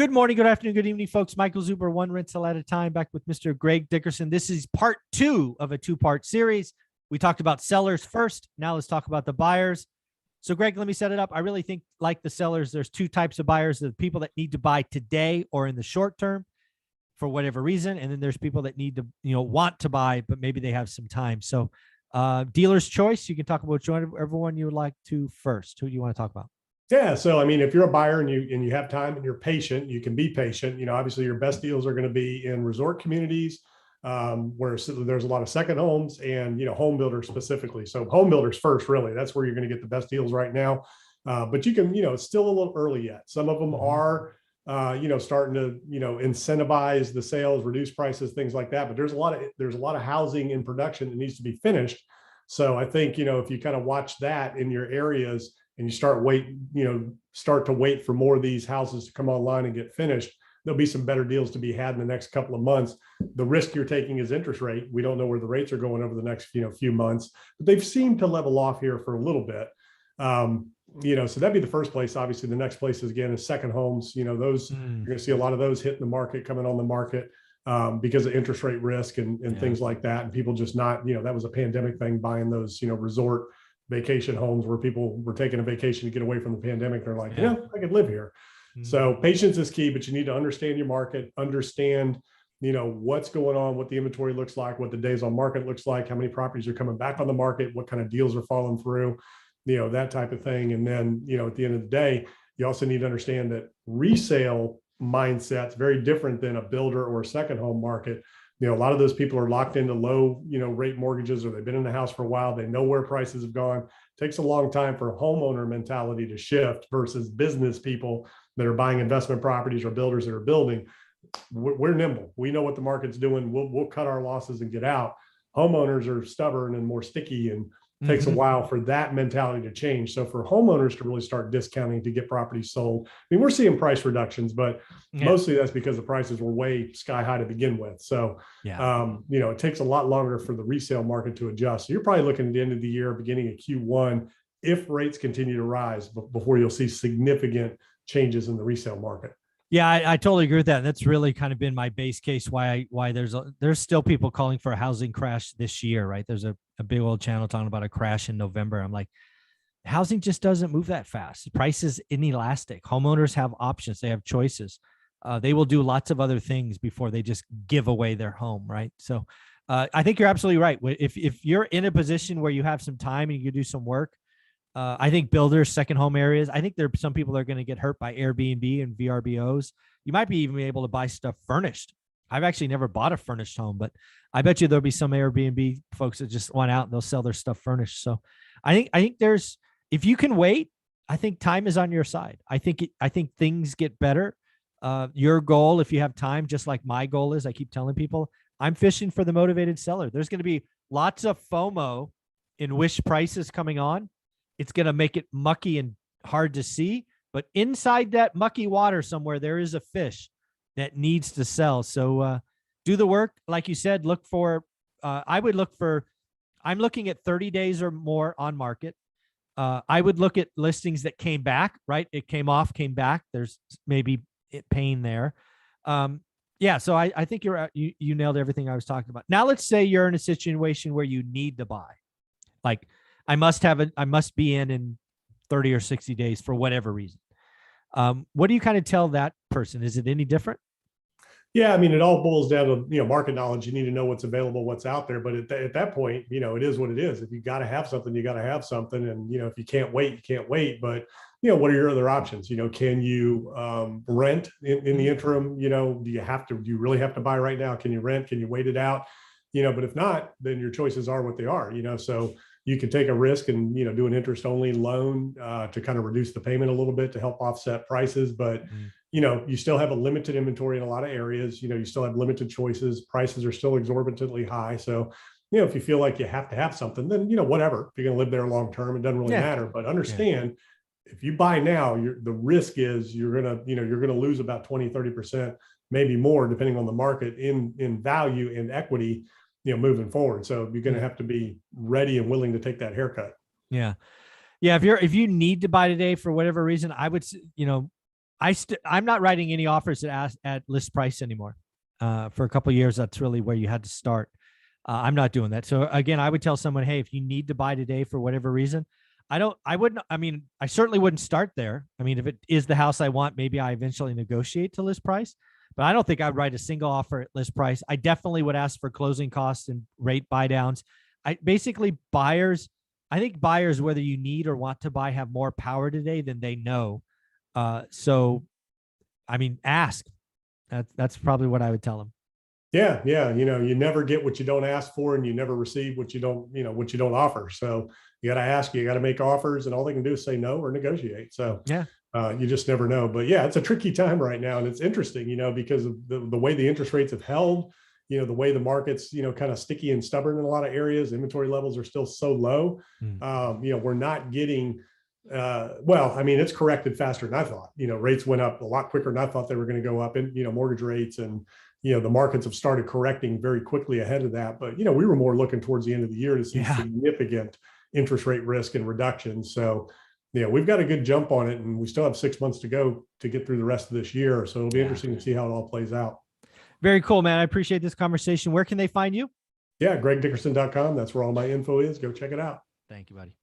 Good morning, good afternoon, good evening, folks. Michael Zuber, one rental at a time, back with Mr. Greg Dickerson. This is part two of a two-part series. We talked about sellers first. Now let's talk about the buyers. So, Greg, let me set it up. I really think, like the sellers, there's two types of buyers: the people that need to buy today or in the short term for whatever reason, and then there's people that need to, want to buy, but maybe they have some time. So, dealer's choice. You can talk about whichever one you would like to first. Who do you want to talk about? Yeah. So, I mean, if you're a buyer and you have time and you're patient, you can be patient. Obviously your best deals are going to be in resort communities, where there's a lot of second homes and, home builders specifically. So home builders first, really, that's where you're going to get the best deals right now. But you can, it's still a little early yet. Some of them are, starting to, incentivize the sales, reduce prices, things like that. But there's a lot of housing in production that needs to be finished. So I think, if you kind of watch that in your areas, and you start to wait for more of these houses to come online and get finished, there'll be some better deals to be had in the next couple of months. The risk you're taking is interest rate. We don't know where the rates are going over the next, few months, but they've seemed to level off here for a little bit. So that'd be the first place. Obviously, the next place is second homes. Those you're going to see a lot of those hitting the market, coming on the market because of interest rate risk and things like that. And people just not, that was a pandemic thing, buying those, resort vacation homes where people were taking a vacation to get away from the pandemic. They're like, I could live here. So patience is key, but you need to understand your market, understand, what's going on, what the inventory looks like, what the days on market looks like, how many properties are coming back on the market, what kind of deals are falling through, that type of thing. And then, at the end of the day, you also need to understand that resale mindset's very different than a builder or a second home market. A lot of those people are locked into low, rate mortgages, or they've been in the house for a while. They know where prices have gone. It takes a long time for a homeowner mentality to shift versus business people that are buying investment properties or builders that are building. We're nimble. We know what the market's doing. We'll cut our losses and get out. Homeowners are stubborn and more sticky, and takes a while for that mentality to change. So for homeowners to really start discounting to get properties sold, I mean, we're seeing price reductions, but mostly that's because the prices were way sky high to begin with. So, it takes a lot longer for the resale market to adjust. So you're probably looking at the end of the year, beginning of Q1, if rates continue to rise, before you'll see significant changes in the resale market. Yeah, I totally agree with that. That's really kind of been my base case why there's still people calling for a housing crash this year, right? There's a big old channel talking about a crash in November. I'm like, housing just doesn't move that fast. The price is inelastic. Homeowners have options. They have choices. They will do lots of other things before they just give away their home, right? So I think you're absolutely right. If you're in a position where you have some time and you can do some work, I think builders, second home areas, I think there are some people that are going to get hurt by Airbnb and VRBOs. You might be even able to buy stuff furnished. I've actually never bought a furnished home, but I bet you there'll be some Airbnb folks that just want out and they'll sell their stuff furnished. So I think if you can wait, I think time is on your side. I think things get better. Your goal, if you have time, just like my goal is, I keep telling people, I'm fishing for the motivated seller. There's going to be lots of FOMO in wish prices coming on. It's going to make it mucky and hard to see, but inside that mucky water somewhere, there is a fish that needs to sell. So do the work. Like you said, look for, I'm looking at 30 days or more on market. I would look at listings that came back, right? It came off, came back. There's maybe pain there. So I think you nailed everything I was talking about. Now let's say you're in a situation where you need to buy. Like, I must be in 30 or 60 days for whatever reason. What do you kind of tell that person? Is it any different? Yeah, I mean, it all boils down to, market knowledge. You need to know what's available, what's out there. But at that point, it is what it is. If you got to have something, you got to have something. And, if you can't wait, you can't wait. But, what are your other options? Can you rent in the interim? Do you really have to buy right now? Can you rent? Can you wait it out? But if not, then your choices are what they are, so you can take a risk and, do an interest only loan to kind of reduce the payment a little bit to help offset prices. But, you still have a limited inventory in a lot of areas. You still have limited choices. Prices are still exorbitantly high. So, if you feel like you have to have something, then, whatever, if you're going to live there long term, it doesn't really matter. But understand, if you buy now, the risk is you're going to lose about 20, 30%, maybe more, depending on the market in value and equity, moving forward. So you're going to have to be ready and willing to take that haircut. Yeah. If you need to buy today for whatever reason, I would, I'm not writing any offers at list price anymore. For a couple of years, that's really where you had to start. I'm not doing that. So again, I would tell someone, hey, if you need to buy today for whatever reason, I certainly wouldn't start there. I mean, if it is the house I want, maybe I eventually negotiate to list price, but I don't think I'd write a single offer at list price. I definitely would ask for closing costs and rate buy downs. I think buyers, whether you need or want to buy, have more power today than they know. So, I mean, ask. That's probably what I would tell them. Yeah, yeah. You never get what you don't ask for, and you never receive what you don't offer. So you got to ask, you got to make offers, and all they can do is say no or negotiate. So Yeah. you just never know. But yeah, it's a tricky time right now, and it's interesting, because of the way the interest rates have held. The way the market's kind of sticky and stubborn in a lot of areas. Inventory levels are still so low. We're not getting. It's corrected faster than I thought. Rates went up a lot quicker than I thought they were going to go up, and mortgage rates and the markets have started correcting very quickly ahead of that. But we were more looking towards the end of the year to see significant interest rate risk and reduction. So we've got a good jump on it, and we still have 6 months to go to get through the rest of this year. So it'll be interesting to see how it all plays out. Very cool, man. I appreciate this conversation. Where can they find you? Yeah, gregdickerson.com. That's where all my info is. Go check it out. Thank you, buddy.